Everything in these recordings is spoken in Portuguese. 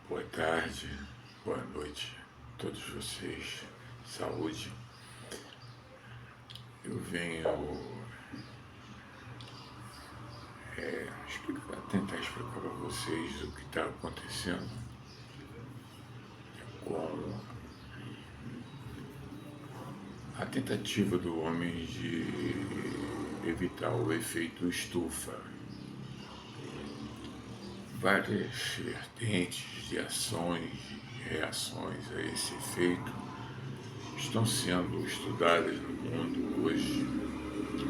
Boa tarde, boa noite a todos vocês. Saúde. Eu venho tentar explicar para vocês o que está acontecendo com a tentativa do homem de evitar o efeito estufa. Várias vertentes de ações e reações a esse efeito estão sendo estudadas no mundo hoje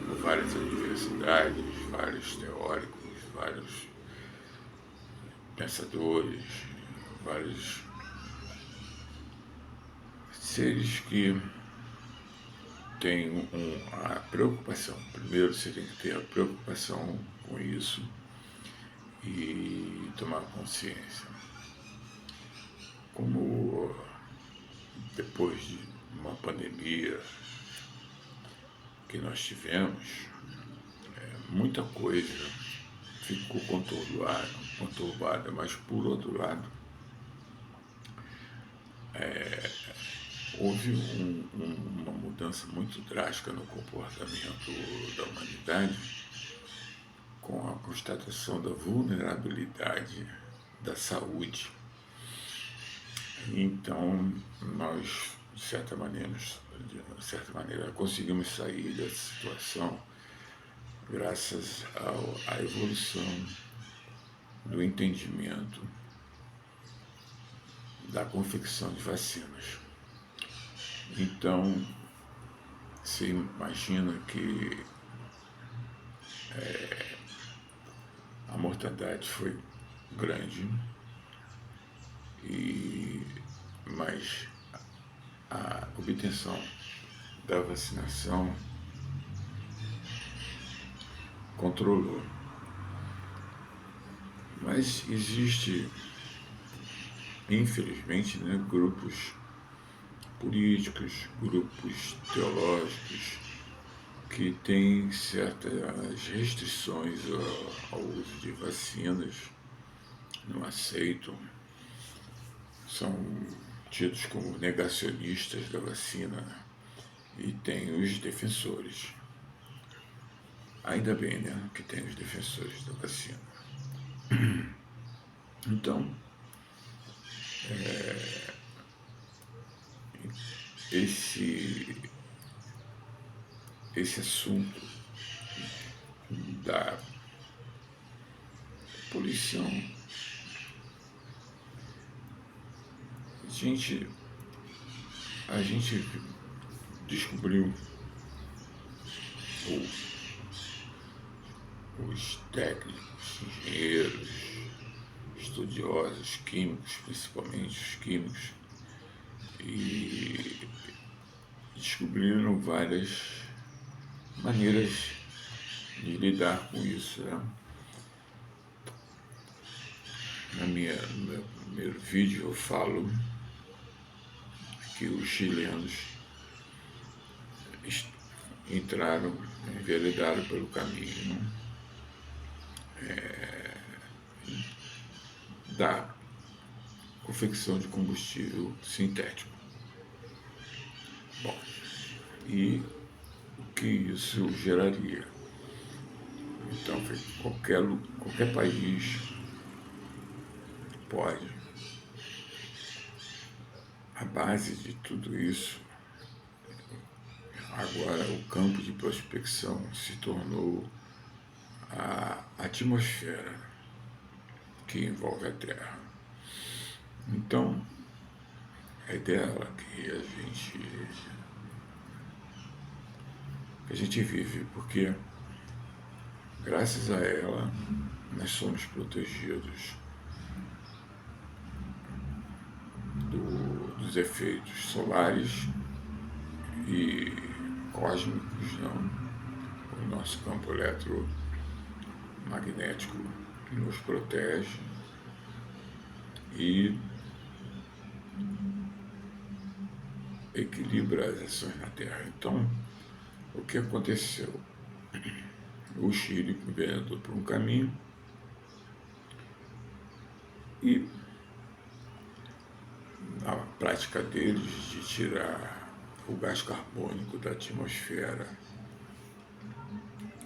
por várias universidades, vários teóricos, vários pensadores, vários seres que têm a preocupação. Primeiro você tem que ter a preocupação com isso e tomar consciência. Como depois de uma pandemia que nós tivemos, muita coisa ficou conturbada, mas por outro lado, houve uma mudança muito drástica no comportamento da humanidade com a constatação da vulnerabilidade da saúde. Então, nós, de certa maneira, conseguimos sair dessa situação graças à evolução do entendimento da confecção de vacinas. Então, você imagina que a mortandade foi grande, mas a obtenção da vacinação controlou. Mas existe, infelizmente, grupos políticos, grupos teológicos que têm certas restrições ao uso de vacinas, não aceitam, são tidos como negacionistas da vacina, e tem os defensores. Ainda bem, que tem os defensores da vacina. Então, esse assunto da poluição, a gente descobriu, os técnicos, engenheiros, estudiosos, químicos, principalmente os químicos, e descobriram várias maneiras de lidar com isso. No meu primeiro vídeo eu falo que os chilenos enveredaram pelo caminho da confecção de combustível sintético. Bom, e o que isso geraria? Então, qualquer país pode. A base de tudo isso, agora o campo de prospecção se tornou a atmosfera que envolve a Terra. Então, é dela que a gente vive, porque graças a ela nós somos protegidos dos efeitos solares e cósmicos, o nosso campo eletromagnético nos protege e equilibra as ações na Terra. Então, o que aconteceu? O Chile enveredou por um caminho e a prática deles de tirar o gás carbônico da atmosfera,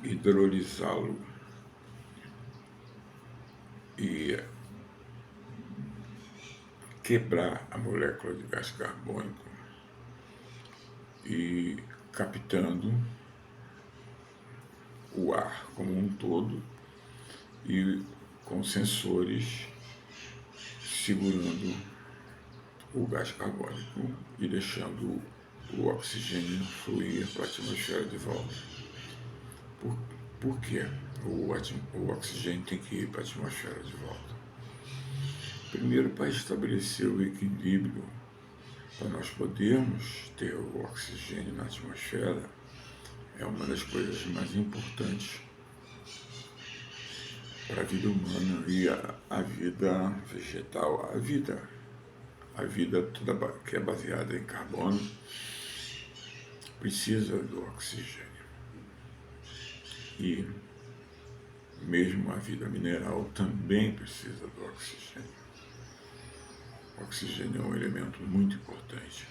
hidrolisá-lo e quebrar a molécula de gás carbônico e captando o ar como um todo e com sensores segurando o gás carbônico e deixando o oxigênio fluir para a atmosfera de volta. Por quê? O oxigênio tem que ir para a atmosfera de volta. Primeiro, para estabelecer o equilíbrio, para nós podermos ter o oxigênio na atmosfera, é uma das coisas mais importantes para a vida humana e a vida vegetal, a vida toda que é baseada em carbono, precisa do oxigênio. E mesmo a vida mineral também precisa do oxigênio. O oxigênio é um elemento muito importante.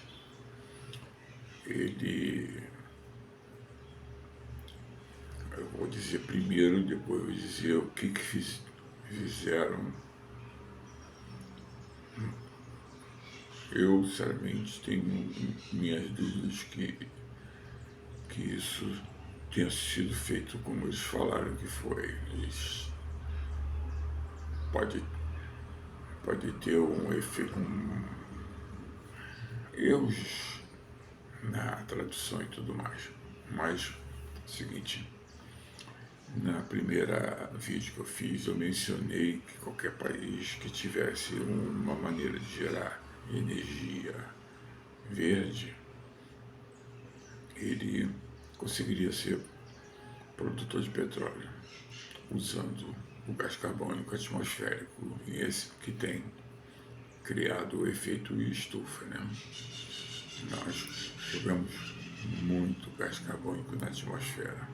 Eu vou dizer primeiro, depois eu vou dizer o que fizeram. Eu, sinceramente, tenho minhas dúvidas que isso tenha sido feito como eles falaram que foi. Pode ter um efeito, erros na tradução e tudo mais. Mas, é o seguinte, na primeira vídeo que eu fiz, eu mencionei que qualquer país que tivesse uma maneira de gerar energia verde, ele conseguiria ser produtor de petróleo, usando o gás carbônico atmosférico, e esse que tem criado o efeito estufa, né? Nós jogamos muito gás carbônico na atmosfera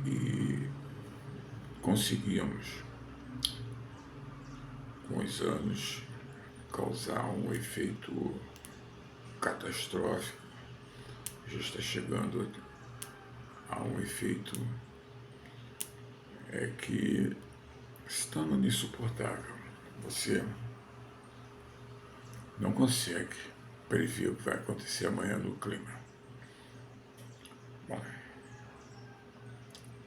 e conseguimos, com os anos, causar um efeito catastrófico. Já está chegando a um efeito que se torna insuportável. Você não consegue prever o que vai acontecer amanhã no clima. Bom,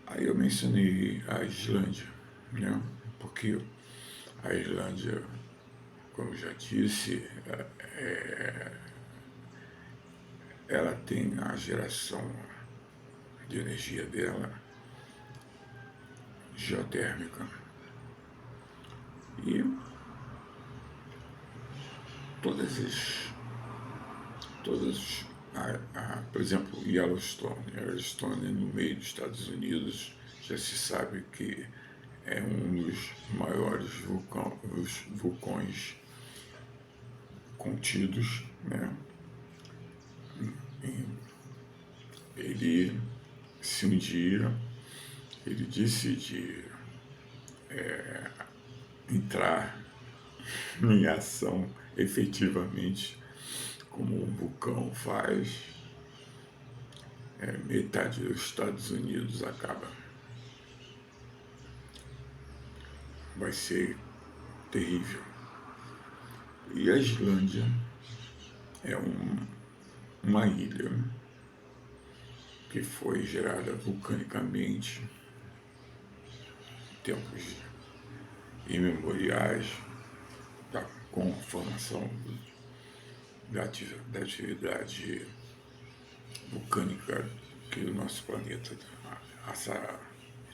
aí eu mencionei a Islândia, né? Porque a Islândia, como já disse, ela tem a geração de energia dela geotérmica. E por exemplo, Yellowstone no meio dos Estados Unidos, já se sabe que é um dos maiores vulcões contidos, né? Ele, se um dia ele decidir entrar em ação efetivamente, como um vulcão faz, metade dos Estados Unidos acaba. Vai ser terrível. E a Islândia é uma ilha que foi gerada vulcanicamente em tempos imemoriais, com a formação da atividade vulcânica que o nosso planeta, essa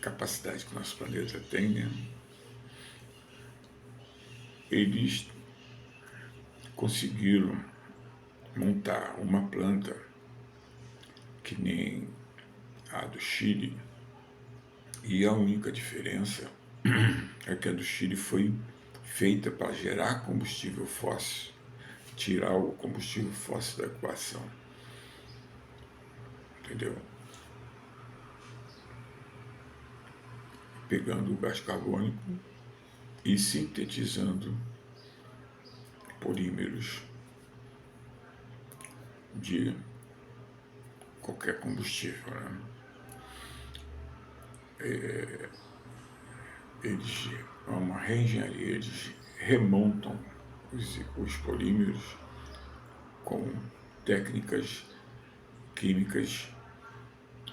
capacidade que o nosso planeta tem, né? Eles conseguiram montar uma planta que nem a do Chile, e a única diferença é que a do Chile foi feita para gerar combustível fóssil, tirar o combustível fóssil da equação, entendeu? Pegando o gás carbônico e sintetizando polímeros de qualquer combustível, né? Eles, é uma reengenharia, eles remontam os polímeros com técnicas químicas,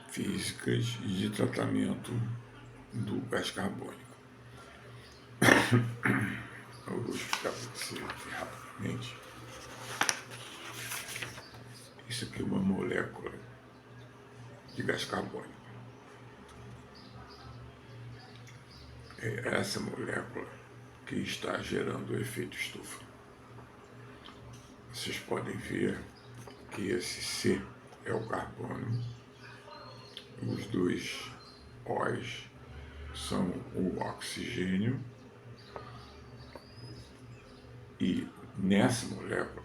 físicas de tratamento do gás carbônico. Eu vou explicar para você aqui rapidamente. Isso aqui é uma molécula de gás carbônico. É essa molécula que está gerando o efeito estufa. Vocês podem ver que esse C é o carbono, os dois O's são o oxigênio, e nessa molécula,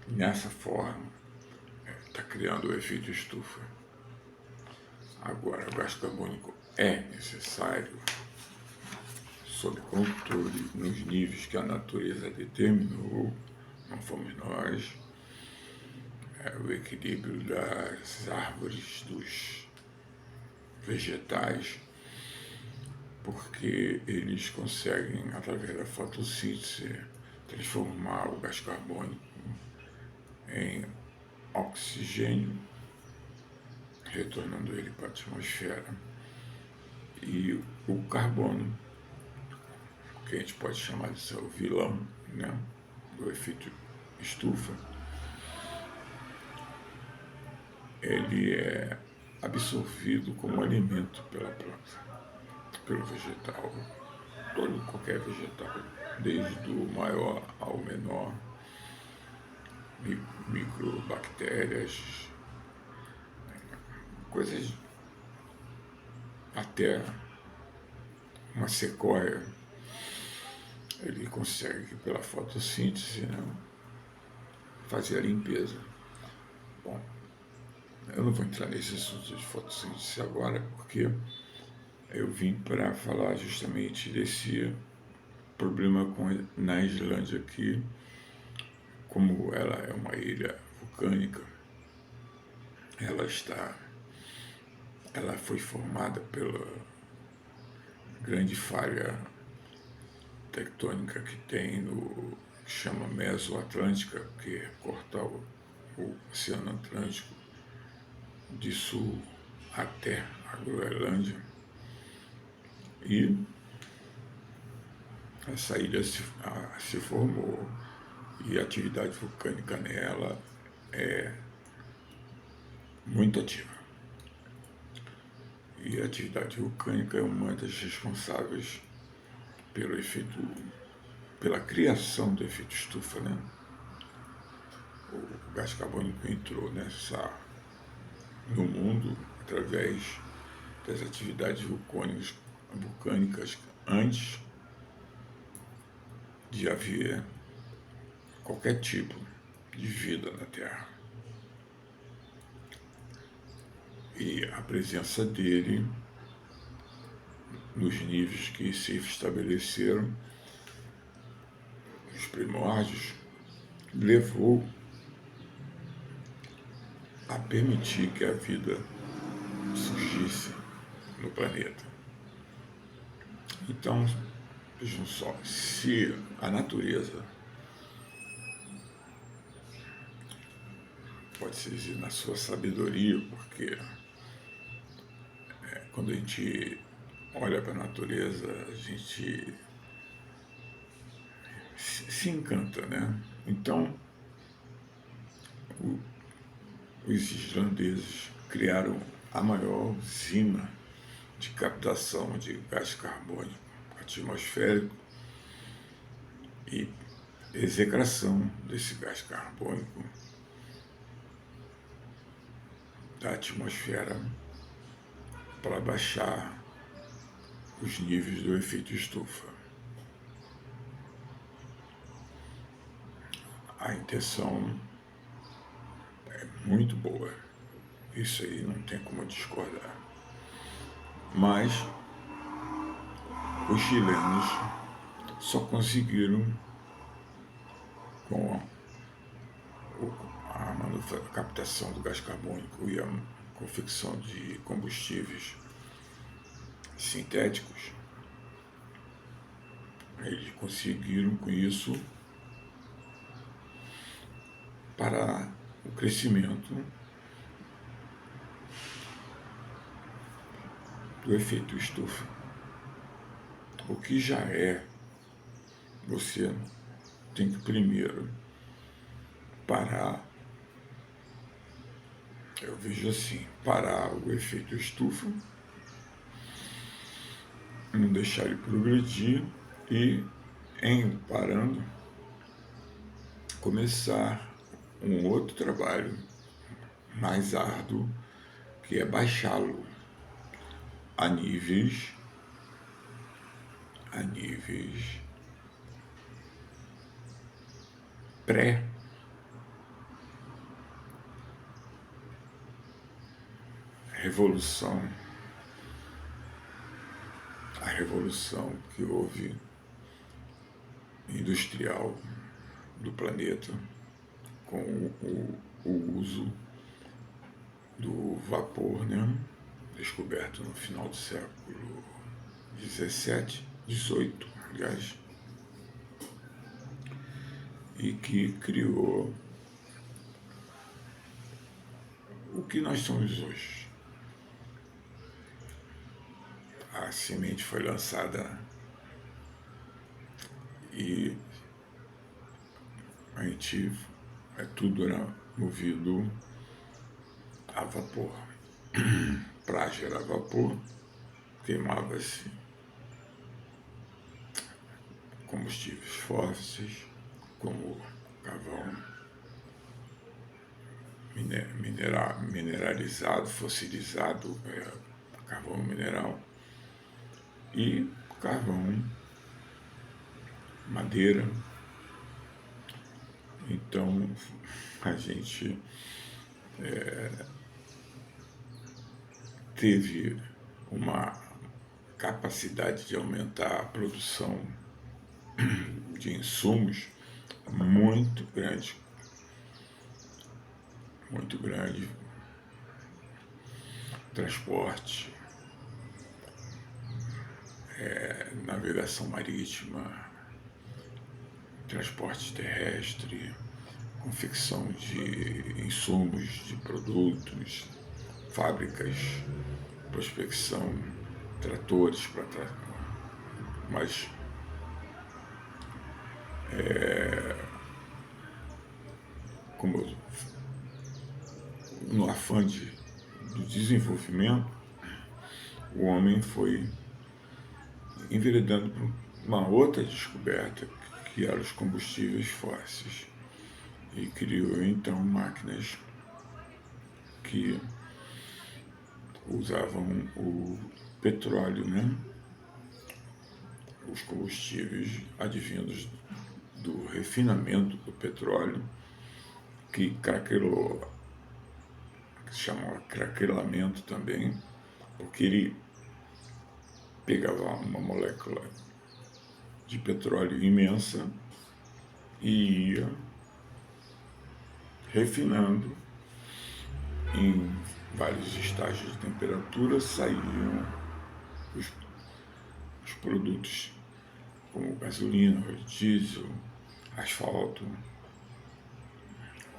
nessa forma, está criando o efeito estufa. Agora, o gás carbônico é necessário, sob controle, nos níveis que a natureza determinou, não fomos nós, o equilíbrio das árvores, dos vegetais, porque eles conseguem, através da fotossíntese, transformar o gás carbônico em oxigênio, retornando ele para a atmosfera, e o carbono, que a gente pode chamar de seu vilão, né, do efeito estufa, ele é absorvido como alimento pela planta, pelo vegetal, qualquer vegetal, desde o maior ao menor, microbactérias, coisas, até uma sequoia, ele consegue, pela fotossíntese, né, fazer a limpeza. Bom, eu não vou entrar nesse assunto de fotossíntese agora, porque eu vim para falar justamente desse problema na Islândia, que, como ela é uma ilha vulcânica, ela foi formada pela grande falha tectônica que tem que chama Mesoatlântica, que corta o Oceano Atlântico de sul até a Groenlândia, e essa ilha se formou, e a atividade vulcânica nela é muito ativa. E a atividade vulcânica é uma das responsáveis pela criação do efeito estufa, né? O gás carbônico entrou no mundo através das atividades vulcânicas antes de haver qualquer tipo de vida na Terra. E a presença dele, nos níveis que se estabeleceram, os primórdios, levou a permitir que a vida surgisse no planeta. Então, vejam só, se a natureza, pode-se dizer na sua sabedoria, porque quando a gente olha para a natureza, a gente se encanta, né? Então, os islandeses criaram a maior usina de captação de gás carbônico atmosférico e execração desse gás carbônico da atmosfera para baixar os níveis do efeito estufa. A intenção é muito boa, isso aí não tem como discordar. Mas os chilenos só conseguiram, com a captação do gás carbônico e a confecção de combustíveis sintéticos, eles conseguiram com isso parar o crescimento do efeito estufa. O que já você tem que primeiro parar, eu vejo assim, parar o efeito estufa, não deixar ele progredir e, em parando, começar um outro trabalho mais árduo, que é baixá-lo a níveis pré-revolução, a revolução que houve industrial do planeta, com o uso do vapor, né, descoberto no final do século XVII, aliás, e que criou o que nós somos hoje. A semente foi lançada e a gente, tudo era movido a vapor. Para gerar vapor, queimava-se combustíveis fósseis, como carvão mineralizado, fossilizado, carvão mineral, e carvão, madeira. Então, a gente teve uma capacidade de aumentar a produção de insumos muito grande, transporte, navegação marítima, transporte terrestre, confecção de insumos, de produtos, fábricas, prospecção, tratores para mas como no afã do desenvolvimento, o homem foi enveredando por uma outra descoberta, que eram os combustíveis fósseis, e criou então máquinas que usavam o petróleo, né? Os combustíveis advindos do refinamento do petróleo, que craquelou, que se chama craquelamento também, porque ele pegava uma molécula de petróleo imensa e ia refinando em vários estágios de temperatura, saíam os produtos como gasolina, óleo diesel, asfalto,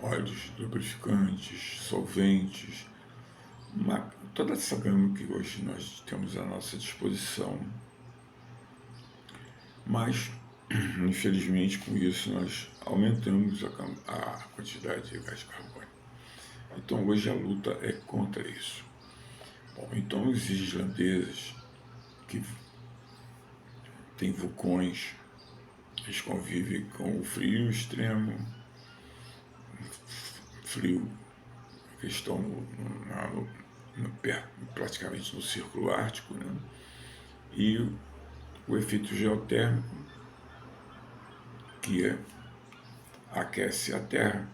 óleos lubrificantes, solventes, toda essa gama que hoje nós temos à nossa disposição. Mas, infelizmente, com isso nós aumentamos a quantidade de gás carbônico. Então hoje a luta é contra isso. Bom, então os islandeses, que têm vulcões, eles convivem com o frio extremo, frio, que estão praticamente no Círculo Ártico, né? E o efeito geotérmico, que aquece a Terra.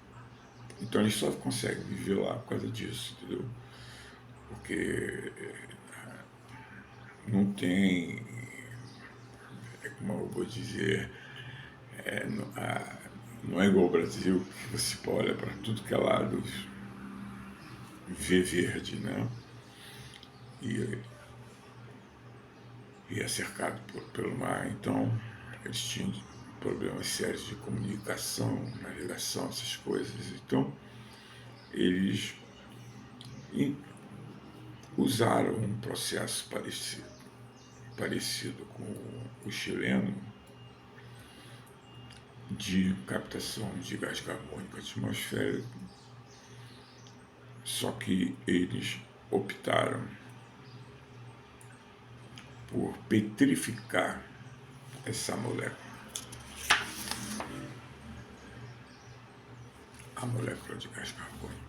Então eles só conseguem viver lá por causa disso, entendeu? Porque não tem como eu vou dizer, não é igual ao Brasil, que você olha para tudo que é lado, vê verde, né? E é cercado pelo mar, então eles tinham problemas sérios de comunicação, navegação, essas coisas. Então eles usaram um processo parecido com o chileno de captação de gás carbônico atmosférico, só que eles optaram por petrificar essa molécula, a molécula de gás carbônico.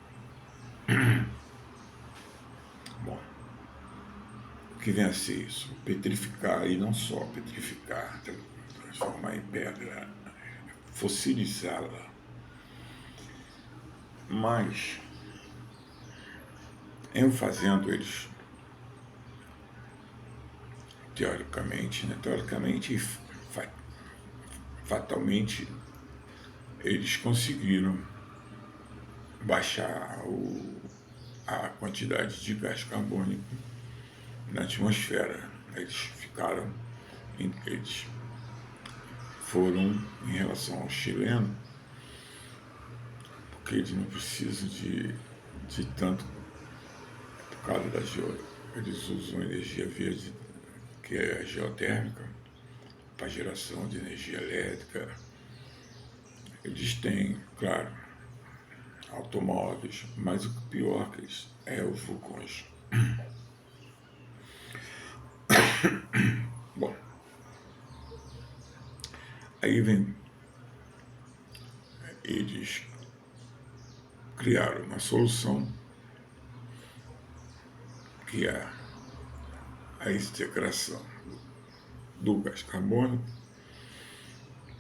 Bom, o que vem a ser isso? Petrificar, e não só petrificar, transformar em pedra, fossilizá-la. Mas, em fazendo eles, teoricamente, fatalmente, eles conseguiram baixar a quantidade de gás carbônico na atmosfera. Eles foram, em relação ao chileno, porque eles não precisam de tanto, por causa eles usam energia verde, que é geotérmica, para geração de energia elétrica. Eles têm, claro, automóveis, mas o pior que eles é os vulcões. Bom, aí eles criaram uma solução que é a integração do gás carbônico,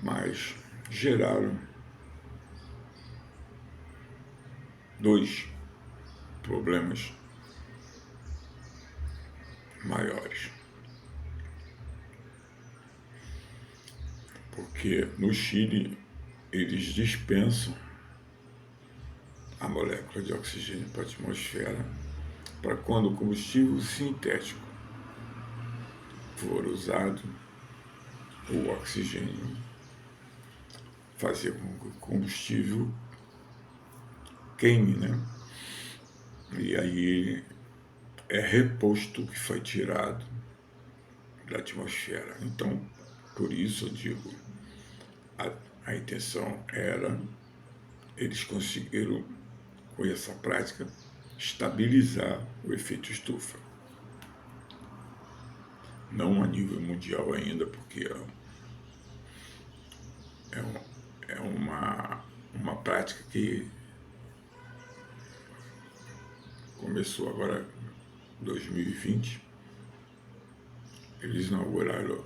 mas geraram dois problemas maiores. Porque no Chile eles dispensam a molécula de oxigênio para a atmosfera para quando o combustível sintético for usado, o oxigênio fazer com que o combustível queime, né? E aí é reposto o que foi tirado da atmosfera. Então, por isso eu digo, a intenção era, eles conseguiram, com essa prática, estabilizar o efeito estufa. Não a nível mundial ainda, porque é uma prática que começou agora em 2020. Eles inauguraram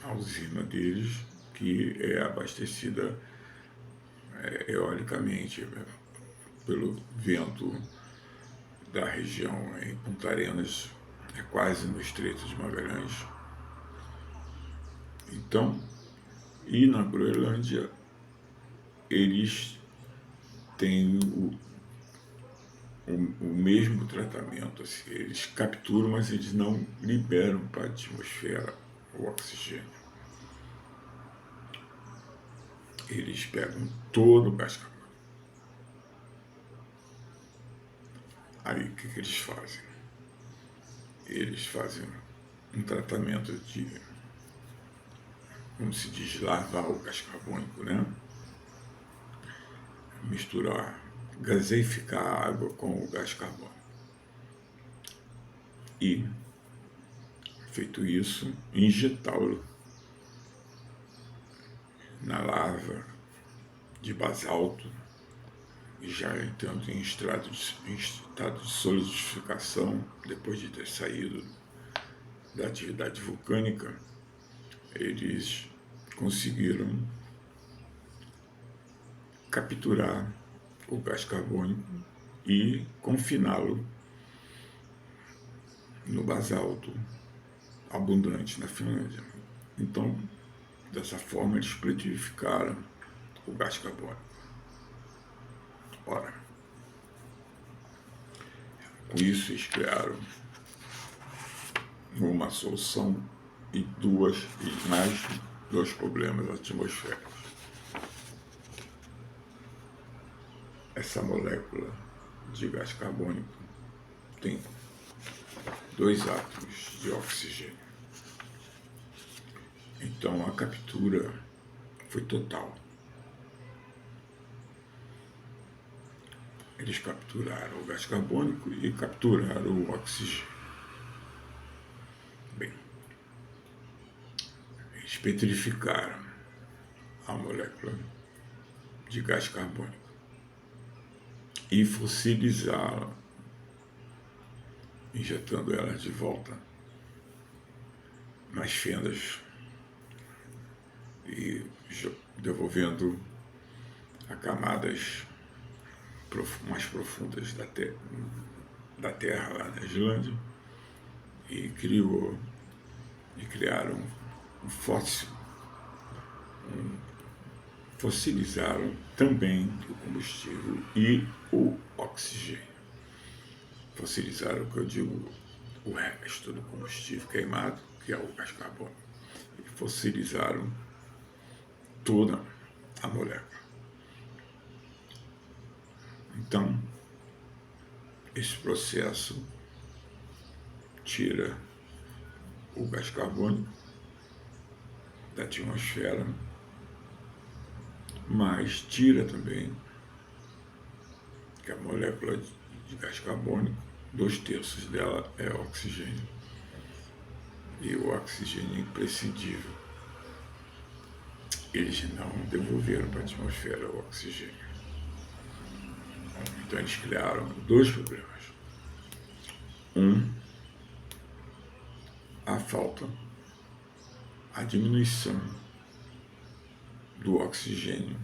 a usina deles, que é abastecida eolicamente pelo vento da região em Punta Arenas, é quase no Estreito de Magalhães. Então, e na Groenlândia, eles têm o mesmo tratamento, assim, eles capturam, mas eles não liberam para a atmosfera o oxigênio. Eles pegam todo o gás carbônico. Aí o que eles fazem? Eles fazem um tratamento de, como se diz, lavar o gás carbônico, né? Misturar, gaseificar a água com o gás carbônico. E, feito isso, injetá-lo na lava de basalto, já entrando em estado de solidificação, depois de ter saído da atividade vulcânica. Eles conseguiram capturar o gás carbônico e confiná-lo no basalto abundante na Finlândia. Então, dessa forma, eles planificaram o gás carbônico. Ora, com isso, eles criaram uma solução e mais dois problemas atmosféricos. Essa molécula de gás carbônico tem 2 átomos de oxigênio. Então a captura foi total. Eles capturaram o gás carbônico e capturaram o oxigênio. Bem, eles petrificaram a molécula de gás carbônico e fossilizaram, injetando ela de volta nas fendas e devolvendo a camadas mais profundas da Terra, lá na Islândia, e criaram um fóssil, fossilizaram também o combustível e o oxigênio. Fossilizaram, o que eu digo, o resto do combustível queimado, que é o gás carbônico, e fossilizaram toda a molécula. Então, esse processo tira o gás carbônico da atmosfera, mas tira também que a molécula de gás carbônico, 2/3 dela é oxigênio, e o oxigênio é imprescindível. Eles não devolveram para a atmosfera o oxigênio. Então eles criaram 2 problemas. A diminuição do oxigênio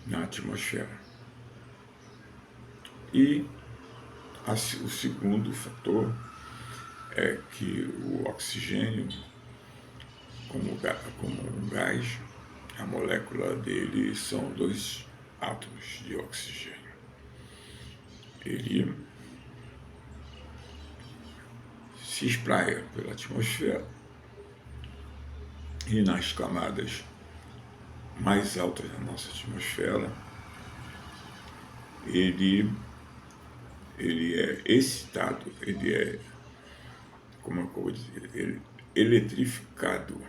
na atmosfera. E o segundo fator é que o oxigênio, como um gás, a molécula dele são 2 átomos de oxigênio. Ele se espraia pela atmosfera e nas camadas mais altas da nossa atmosfera ele é excitado, ele é, como eu vou dizer, eletrificado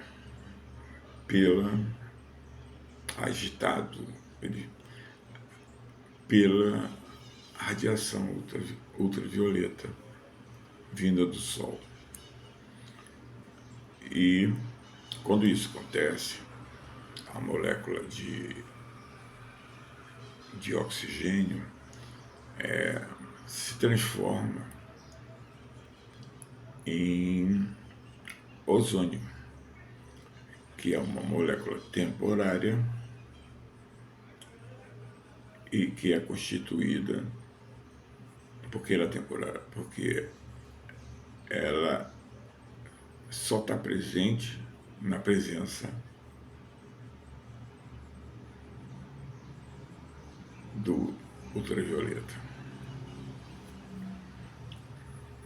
agitado pela radiação ultravioleta vinda do Sol. E quando isso acontece, a molécula de oxigênio se transforma em ozônio, que é uma molécula temporária e que é constituída. Por que ela é temporária? Porque ela só está presente na presença do ultravioleta.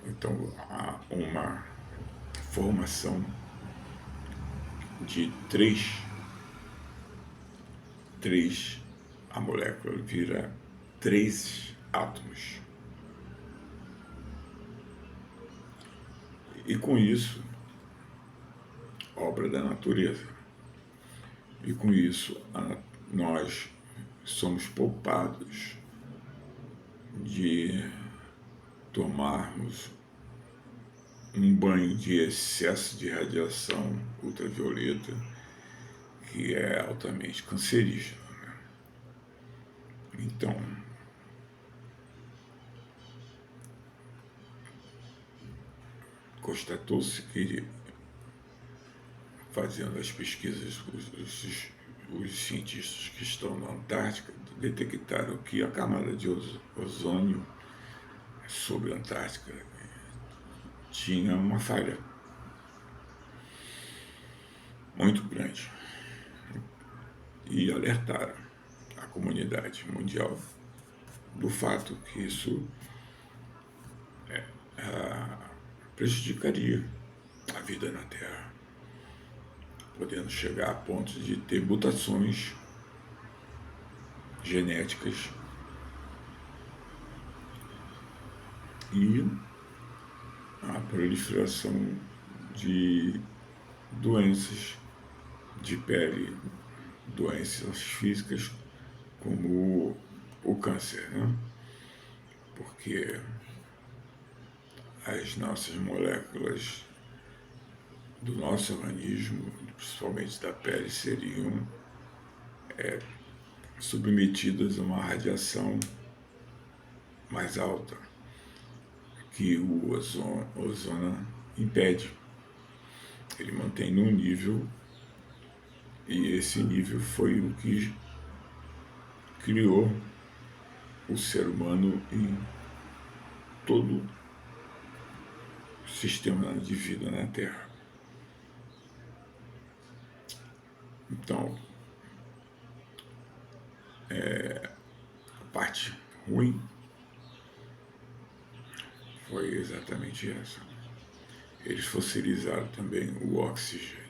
Então há uma formação de a molécula vira 3 átomos. E com isso, obra da natureza. E com isso, nós somos poupados de tomarmos um banho de excesso de radiação ultravioleta, que é altamente cancerígeno. Então, constatou-se que, fazendo as pesquisas, os cientistas que estão na Antártica detectaram que a camada de ozônio sobre a Antártica tinha uma falha. muito grande e alertaram a comunidade mundial do fato que isso prejudicaria a vida na Terra, podendo chegar a ponto de ter mutações genéticas e a proliferação de doenças de pele, doenças físicas como o câncer, né? Porque as nossas moléculas do nosso organismo, principalmente da pele, seriam submetidas a uma radiação mais alta que o ozono impede. Ele mantém num nível, e esse nível foi o que criou o ser humano em todo o sistema de vida na Terra. Então, a parte ruim foi exatamente essa. Eles fossilizaram também o oxigênio.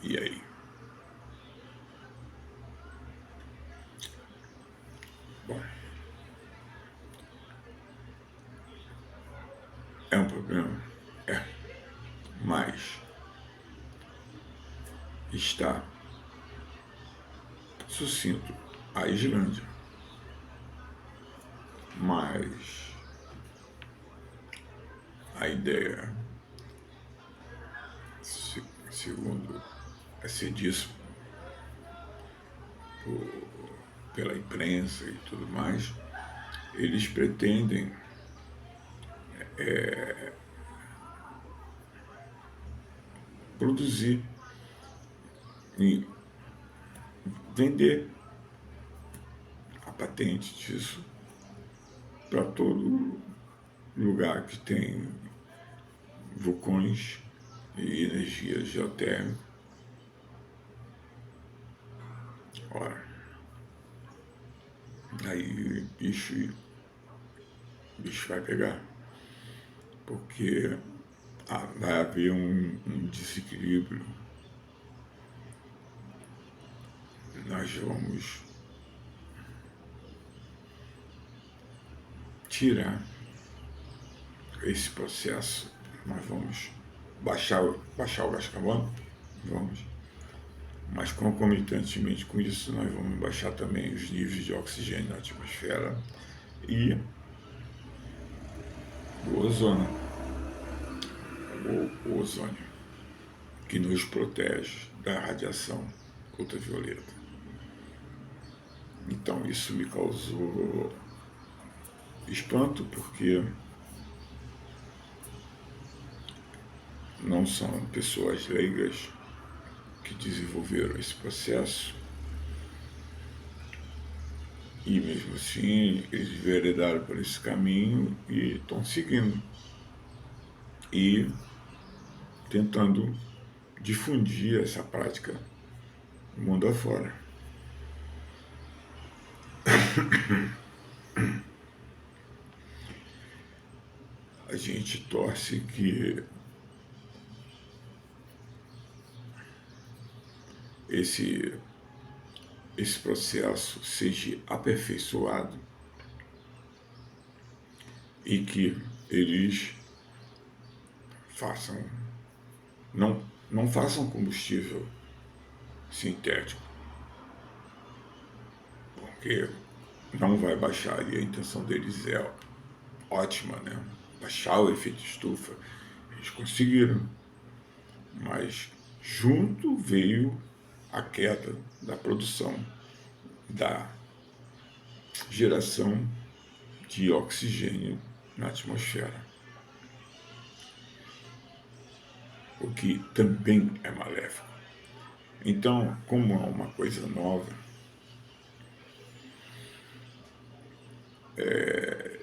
E aí? Bom, é um problema? É. Mas está sucinto a Islândia. Mas a ideia, segundo é ser disso pela imprensa e tudo mais, eles pretendem produzir e vender a patente disso para todo lugar que tem vulcões e energia geotérmica. Ora, aí bicho vai pegar, porque vai haver um desequilíbrio. Nós vamos tirar esse processo, nós vamos baixar o gás carbônico, vamos, mas concomitantemente com isso nós vamos baixar também os níveis de oxigênio na atmosfera e do ozônio, o ozônio, que nos protege da radiação ultravioleta. Então isso me causou espanto, porque não são pessoas leigas que desenvolveram esse processo, e mesmo assim eles enveredaram por esse caminho e estão seguindo e tentando difundir essa prática no mundo afora. A gente torce que esse processo seja aperfeiçoado e que eles não façam combustível sintético, porque não vai baixar, e a intenção deles é ótima, né? Baixar o efeito estufa. Eles conseguiram, mas junto veio a queda da produção, da geração de oxigênio na atmosfera, o que também é maléfico. Então, como é uma coisa nova,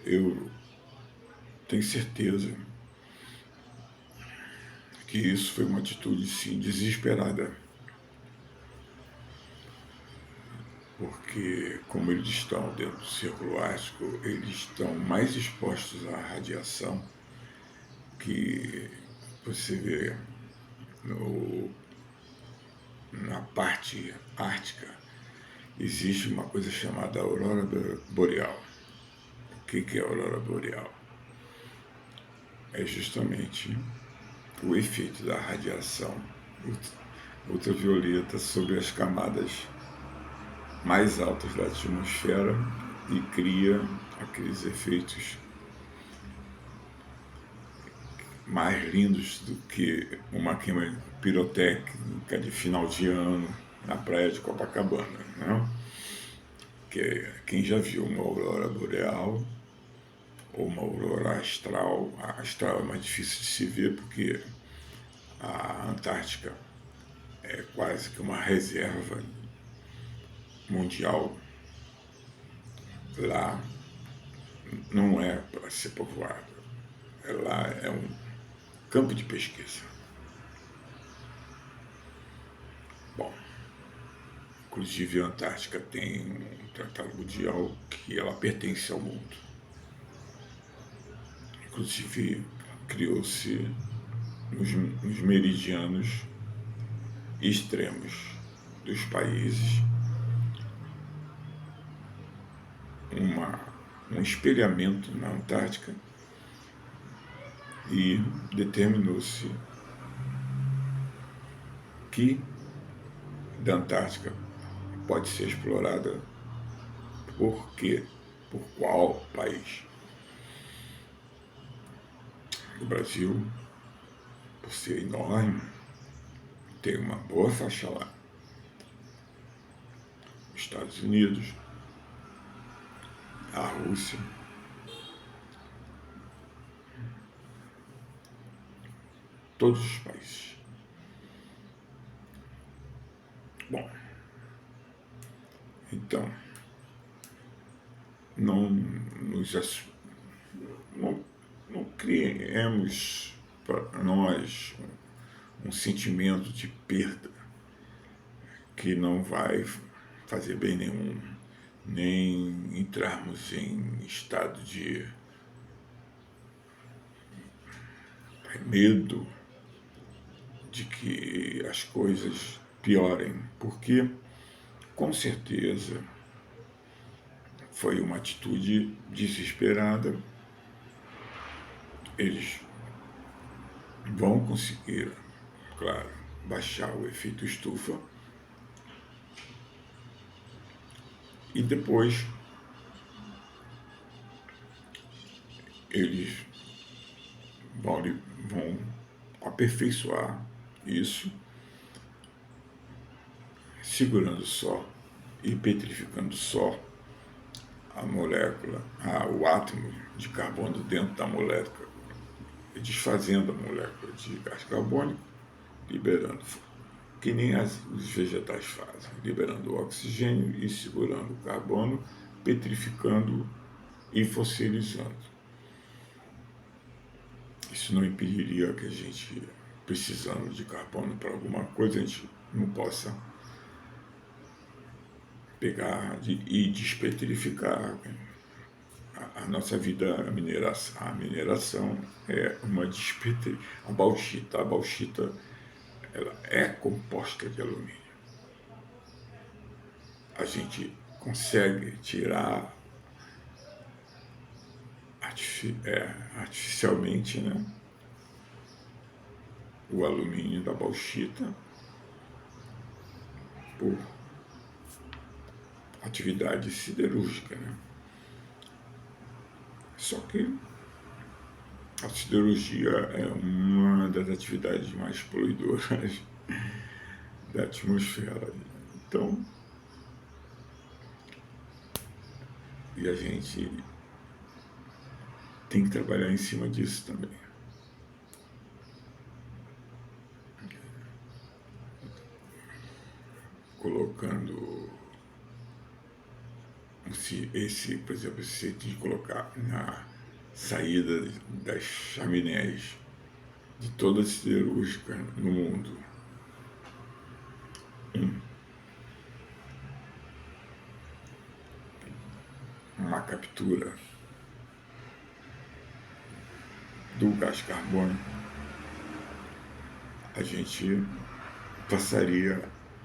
eu tenho certeza que isso foi uma atitude, sim, desesperada, porque como eles estão dentro do círculo ártico, eles estão mais expostos à radiação que você vê no, na parte ártica. Existe uma coisa chamada aurora boreal. O que é a aurora boreal? É justamente o efeito da radiação ultravioleta sobre as camadas mais altas da atmosfera e cria aqueles efeitos mais lindos do que uma queima pirotécnica de final de ano na praia de Copacabana, né? Que quem já viu uma aurora boreal ou uma aurora astral, a astral é mais difícil de se ver porque a Antártica é quase que uma reserva mundial. Lá não é para ser povoado, lá é um campo de pesquisa. Bom, inclusive a Antártica tem um tratado mundial que ela pertence ao mundo. Inclusive criou-se nos meridianos extremos dos países um espelhamento na Antártica e determinou-se que da Antártica pode ser explorada por quê? Por qual país? O Brasil, por ser enorme, tem uma boa faixa lá. Os Estados Unidos, a Rússia, todos os países. Bom, então, não criemos para nós um sentimento de perda que não vai fazer bem nenhum, nem entrarmos em estado de medo de que as coisas piorem, porque com certeza foi uma atitude desesperada. Eles vão conseguir, claro, baixar o efeito estufa e depois eles vão aperfeiçoar isso, segurando só e petrificando só a molécula, o átomo de carbono dentro da molécula, desfazendo a molécula de gás carbônico, liberando, que nem os vegetais fazem, liberando o oxigênio e segurando o carbono, petrificando e fossilizando. Isso não impediria que a gente, precisando de carbono para alguma coisa, a gente não possa pegar e despetrificar. A nossa vida, a mineração é uma a bauxita ela é composta de alumínio. A gente consegue tirar artificialmente, né, o alumínio da bauxita por atividade siderúrgica, né? Só que a siderurgia é uma das atividades mais poluidoras da atmosfera. Então, e a gente tem que trabalhar em cima disso também. Colocando por exemplo, se de colocar na saída das chaminés de toda siderúrgica no mundo. Uma captura do gás carbônico,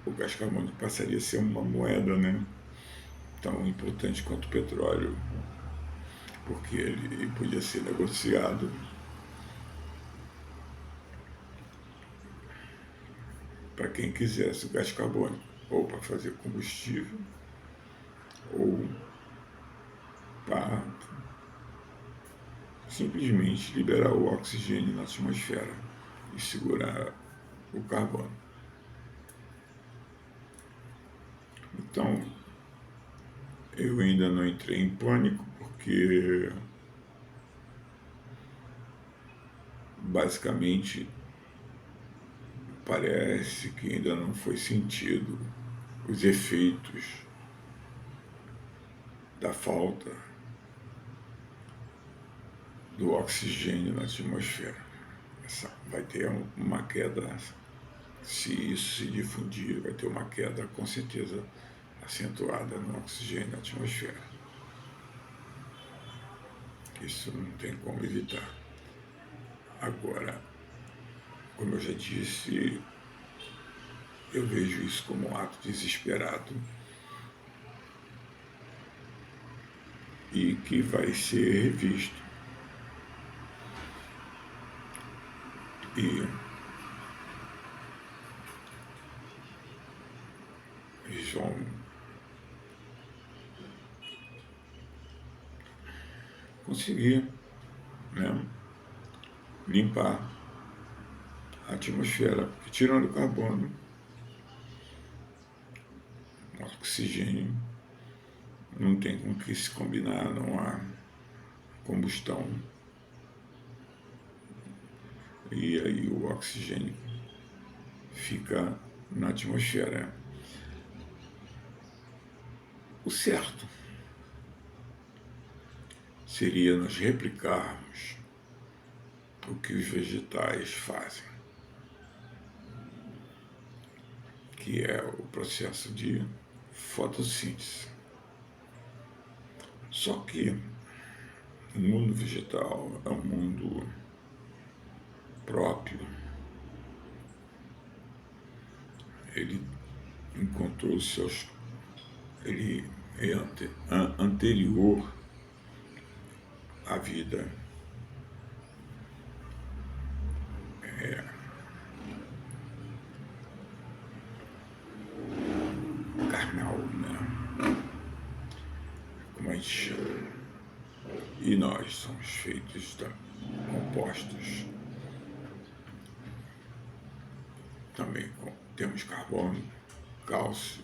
o gás carbônico passaria a ser uma moeda, né, tão importante quanto o petróleo, porque ele podia ser negociado para quem quisesse o gás carbônico, ou para fazer combustível, ou para simplesmente liberar o oxigênio na atmosfera e segurar o carbono. Então, eu ainda não entrei em pânico, porque basicamente parece que ainda não foi sentido os efeitos da falta do oxigênio na atmosfera. Vai ter uma queda, se isso se difundir, vai ter uma queda com certeza acentuada no oxigênio na atmosfera. Isso não tem como evitar. Agora, como eu já disse, eu vejo isso como um ato desesperado e que vai ser revisto. E eles vão conseguir, né, limpar a atmosfera, tirando o carbono, o oxigênio não tem com que se combinar, não há combustão. E aí o oxigênio fica na atmosfera. O certo seria nós replicarmos o que os vegetais fazem, que é o processo de fotossíntese. Só que o mundo vegetal é um mundo próprio. Ele encontrou ele é anterior à vida carnal, né? Como a gente chama. E nós somos feitos de compostos. Também temos carbono, cálcio.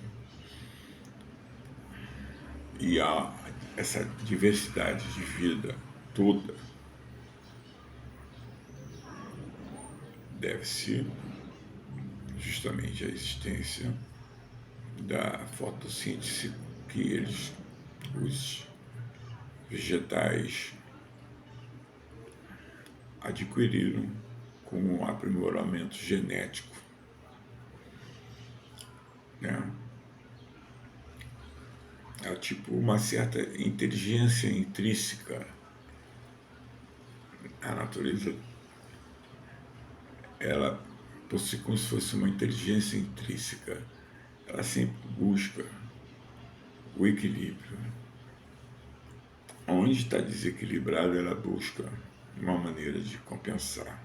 E há essa diversidade de vida toda deve-se justamente à existência da fotossíntese que os vegetais adquiriram com um aprimoramento genético, né? É tipo uma certa inteligência intrínseca. A natureza, ela possui como se fosse uma inteligência intrínseca. Ela sempre busca o equilíbrio. Onde está desequilibrado, ela busca uma maneira de compensar.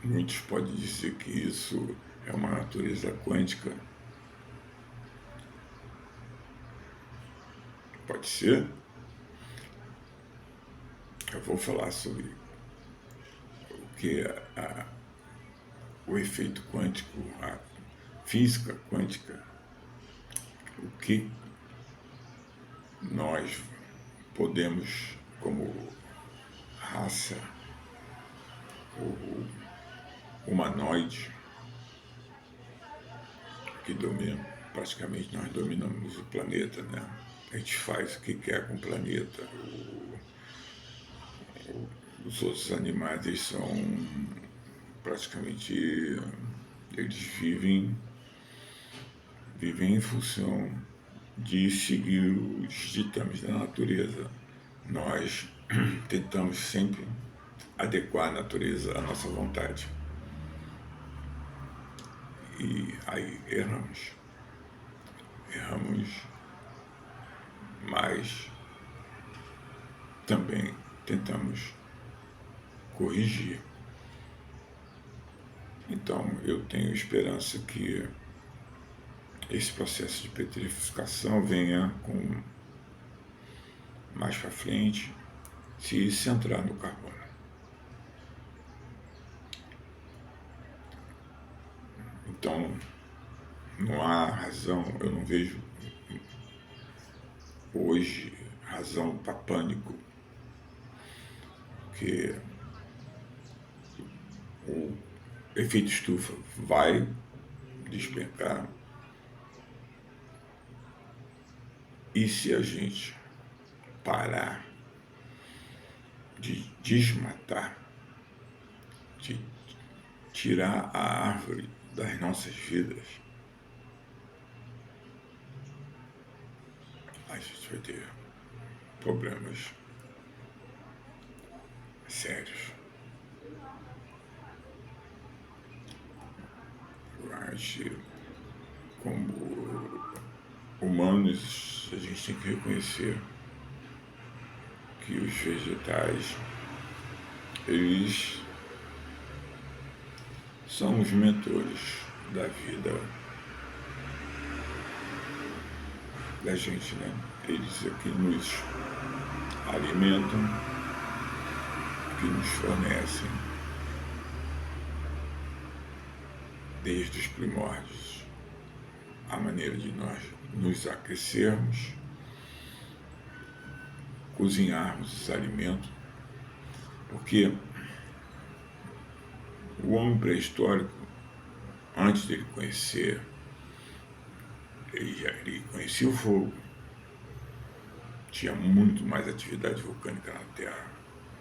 Muitos podem dizer que isso é uma natureza quântica. Pode ser. Eu vou falar sobre o que é o efeito quântico, a física quântica, o que nós podemos, como raça ou humanoide, que praticamente nós dominamos o planeta, né? A gente faz o que quer com o planeta. os outros animais, eles são praticamente, eles vivem em função de seguir os ditames da natureza. Nós tentamos sempre adequar a natureza à nossa vontade. E aí erramos, mas também tentamos corrigir. Então eu tenho esperança que esse processo de petrificação venha com mais para frente se centrar no carbono. Então não há razão, eu não vejo hoje razão para pânico, porque o efeito estufa vai despencar, e se a gente parar de desmatar, de tirar a árvore das nossas vidas, a gente vai ter problemas sérios. A gente, como humanos, a gente tem que reconhecer que os vegetais, eles são os mentores da vida da gente, né? Eles aqui nos alimentam, que nos fornecem desde os primórdios a maneira de nós nos aquecermos, cozinharmos os alimentos, porque o homem pré-histórico, antes dele conhecer, ele conhecia o fogo, tinha muito mais atividade vulcânica na Terra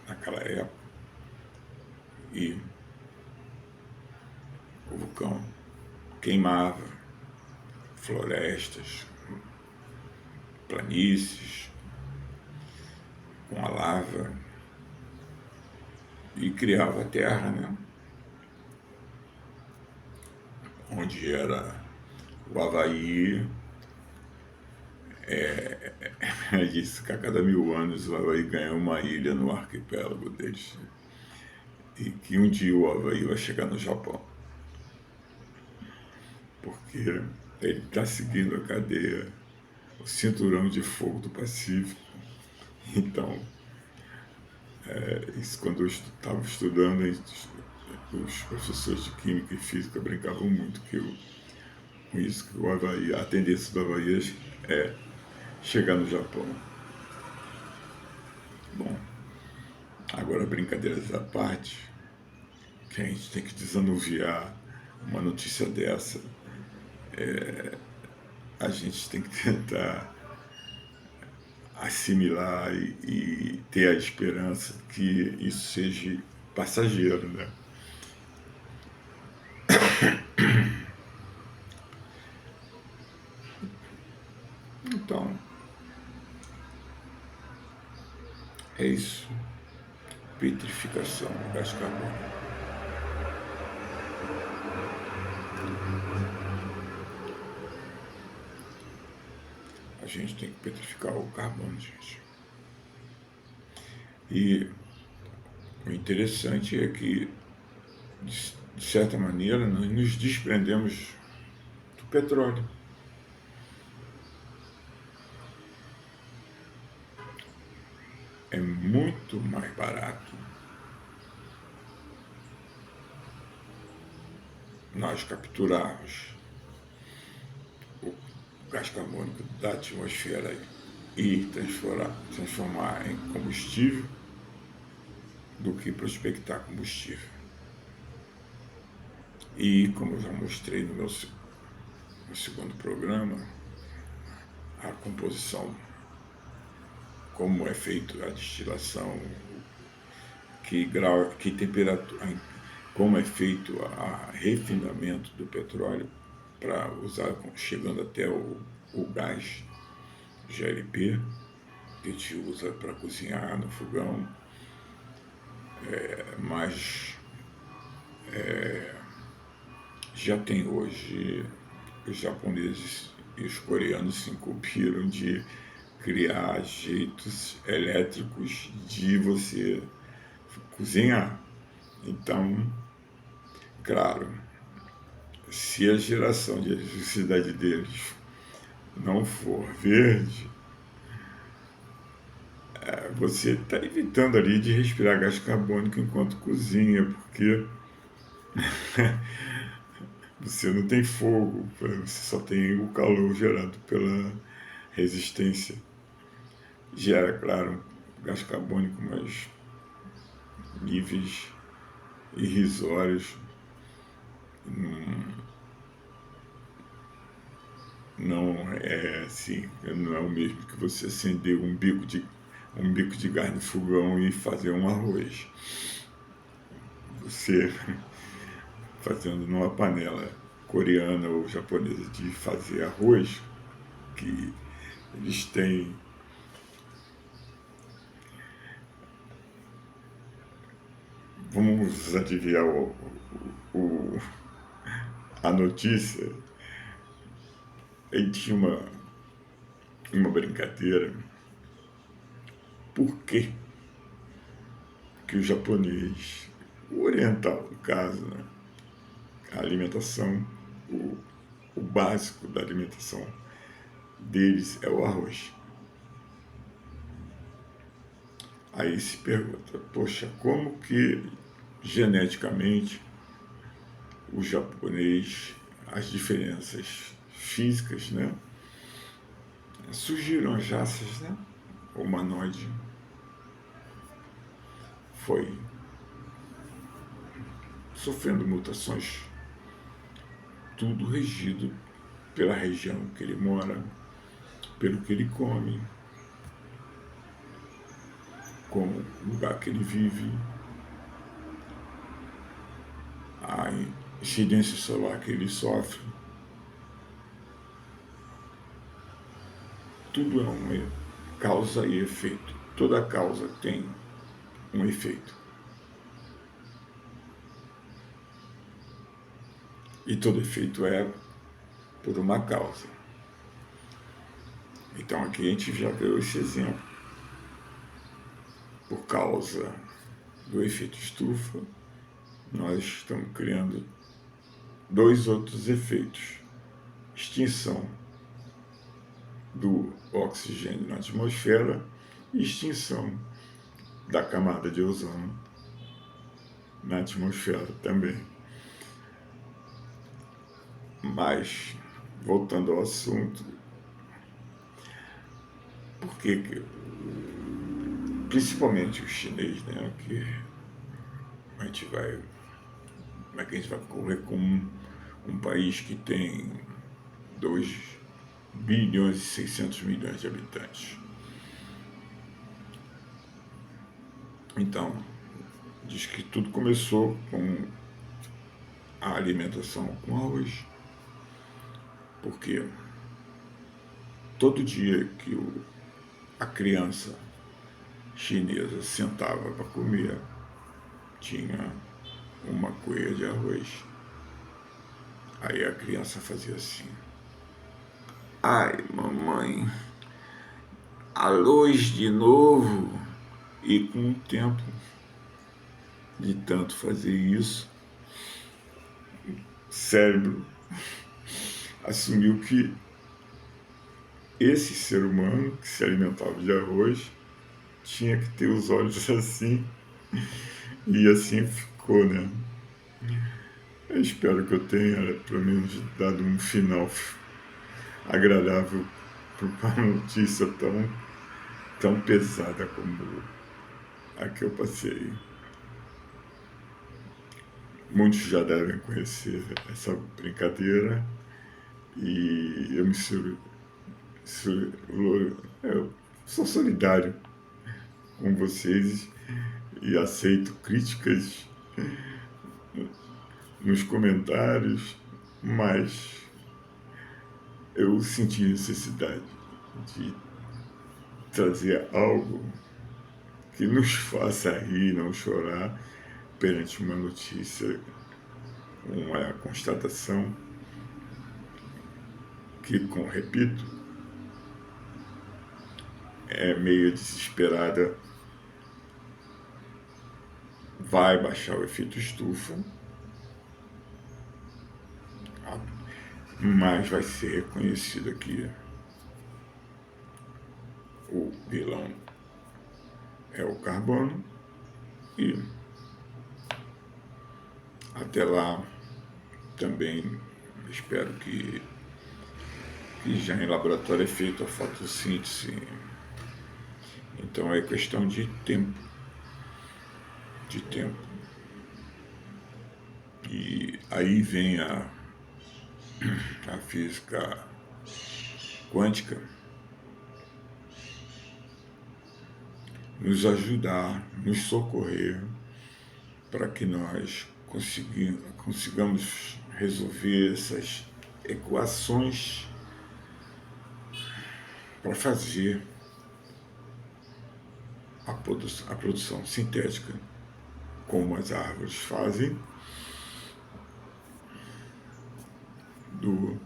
naquela época, e o vulcão queimava florestas, planícies, com a lava, e criava a terra, né? Onde era o Havaí, disse que a cada 1000 anos o Havaí ganha uma ilha no arquipélago deles, e que um dia o Havaí vai chegar no Japão, porque ele está seguindo a cadeia, o cinturão de fogo do Pacífico. Então, isso quando eu estava estudando, os professores de Química e Física brincavam muito com isso, que o Havaí, a tendência do Havaí é chegar no Japão. Bom, agora brincadeiras à parte, que a gente tem que desanuviar uma notícia dessa, a gente tem que tentar assimilar e ter a esperança que isso seja passageiro, né? Então, é isso. Petrificação do gás carbônico. A gente tem que petrificar o carbono, gente. E o interessante é que, de certa maneira, nós nos desprendemos do petróleo. É muito mais barato nós capturarmos o gás carbônico da atmosfera e transformar em combustível do que prospectar combustível. E, como eu já mostrei no meu segundo programa, a composição, como é feita a destilação, que temperatura, como é feito o refinamento do petróleo para usar, chegando até o gás GLP, que a gente usa para cozinhar no fogão, mas já tem hoje, os japoneses e os coreanos se incumbiram de criar jeitos elétricos de você cozinhar. Então, claro, se a geração de eletricidade deles não for verde, você está evitando ali de respirar gás carbônico enquanto cozinha, porque você não tem fogo, você só tem o calor gerado pela resistência. Gera, claro, gás carbônico, mas níveis irrisórios. Não é assim, não é o mesmo que você acender um bico de gás no fogão e fazer um arroz. Você fazendo numa panela coreana ou japonesa de fazer arroz, que eles têm vamos adivinhar a notícia. Ele tinha uma brincadeira. Por que o japonês, o oriental no caso, né, a alimentação, o básico da alimentação deles é o arroz? Aí se pergunta, poxa, como que geneticamente o japonês, as diferenças físicas, né, surgiram as raças, né? O humanoide foi sofrendo mutações, tudo regido pela região que ele mora, pelo que ele come, com o lugar que ele vive, a incidência solar que ele sofre. Tudo é uma causa e efeito. Toda causa tem um efeito. E todo efeito é por uma causa. Então aqui a gente já deu esse exemplo. Por causa do efeito estufa, nós estamos criando dois outros efeitos. Extinção do oxigênio na atmosfera e extinção da camada de ozônio na atmosfera também. Mas, voltando ao assunto, por que principalmente o chinês, né, que a gente vai, como é que a gente vai correr com um país que tem 2 bilhões e 600 milhões de habitantes? Então, diz que tudo começou com a alimentação com arroz. Porque todo dia que a criança chinesa sentava para comer, tinha uma cuia de arroz. Aí a criança fazia assim: ai, mamãe, arroz de novo. E com o tempo de tanto fazer isso, o cérebro assumiu que esse ser humano que se alimentava de arroz tinha que ter os olhos assim, e assim ficou, né? Eu espero que eu tenha, pelo menos, dado um final agradável para uma notícia tão pesada como a que eu passei. Muitos já devem conhecer essa brincadeira e eu eu sou solidário com vocês e aceito críticas nos comentários, mas eu senti necessidade de trazer algo que nos faça rir, não chorar perante uma notícia, uma constatação que, repito, é meio desesperada, vai baixar o efeito estufa, mas vai ser reconhecido aqui o vilão é o carbono, e até lá também espero que já em laboratório é feita a fotossíntese. Então é questão de tempo. E aí vem a física quântica nos ajudar, nos socorrer, para que nós consigamos resolver essas equações para fazer a produção sintética, como as árvores fazem, do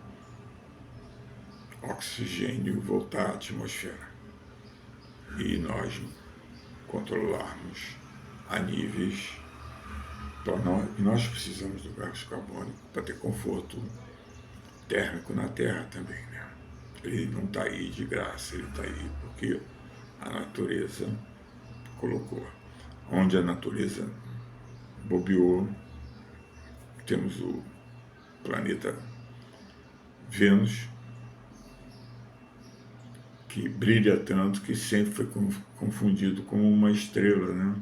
oxigênio voltar à atmosfera e nós controlarmos a níveis. Nós precisamos do gás carbônico para ter conforto térmico na Terra também, né? Ele não está aí de graça, ele está aí porque a natureza colocou. Onde a natureza bobeou, temos o planeta Vênus, que brilha tanto que sempre foi confundido como uma estrela, né?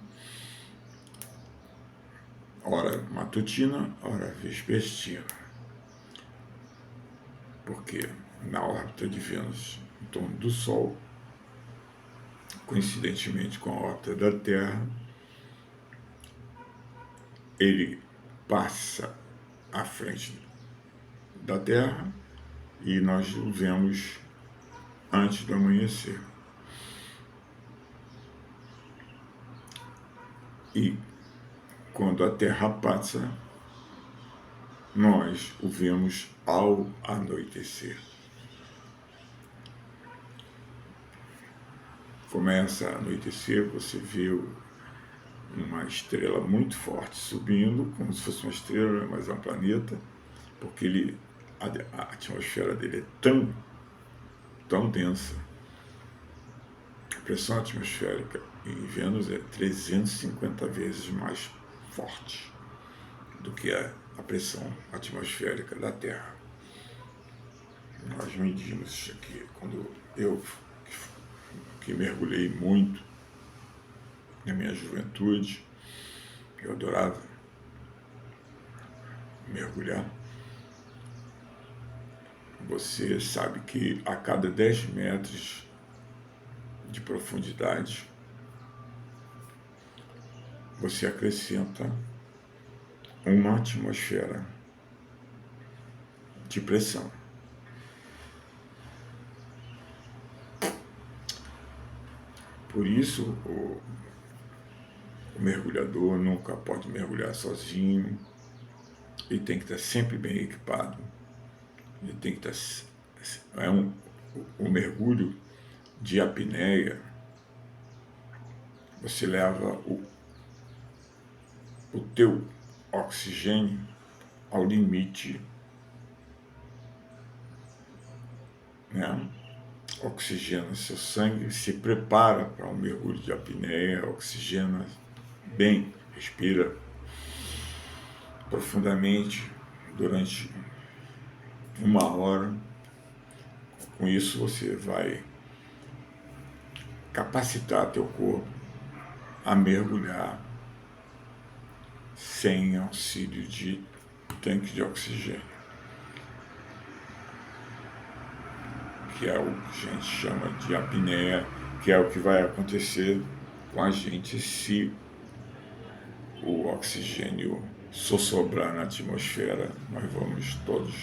Ora matutina, ora vespertina. Porque na órbita de Vênus, em torno do Sol, coincidentemente com a órbita da Terra, ele passa à frente da Terra e nós o vemos antes do amanhecer. E quando a Terra passa, nós o vemos ao anoitecer. Começa a anoitecer, você vê uma estrela muito forte subindo, como se fosse uma estrela, mas é um planeta, porque a atmosfera dele é tão densa. A pressão atmosférica em Vênus é 350 vezes mais forte do que a pressão atmosférica da Terra. Nós medimos isso aqui quando eu, que mergulhei muito na minha juventude, eu adorava mergulhar. Você sabe que a cada 10 metros de profundidade, você acrescenta uma atmosfera de pressão. Por isso, o mergulhador nunca pode mergulhar sozinho, ele tem que estar sempre bem equipado, ele tem que estar... o mergulho de apneia, você leva o teu oxigênio ao limite, né? Oxigena seu sangue, se prepara para um mergulho de apneia, oxigena bem, respira profundamente durante 1 hora. Com isso você vai capacitar teu corpo a mergulhar sem auxílio de tanque de oxigênio, que é o que a gente chama de apneia, que é o que vai acontecer com a gente se o oxigênio sossobrar na atmosfera, nós vamos todos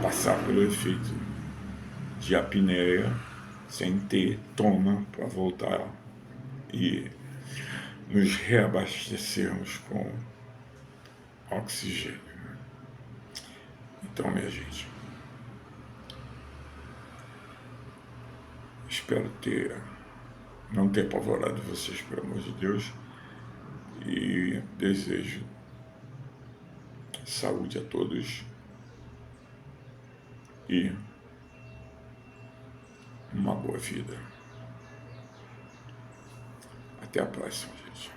passar pelo efeito de apneia, sem ter toma para voltar e nos reabastecermos com oxigênio. Então, minha gente, espero não ter apavorado vocês, pelo amor de Deus, e desejo saúde a todos e uma boa vida. Até a próxima, gente.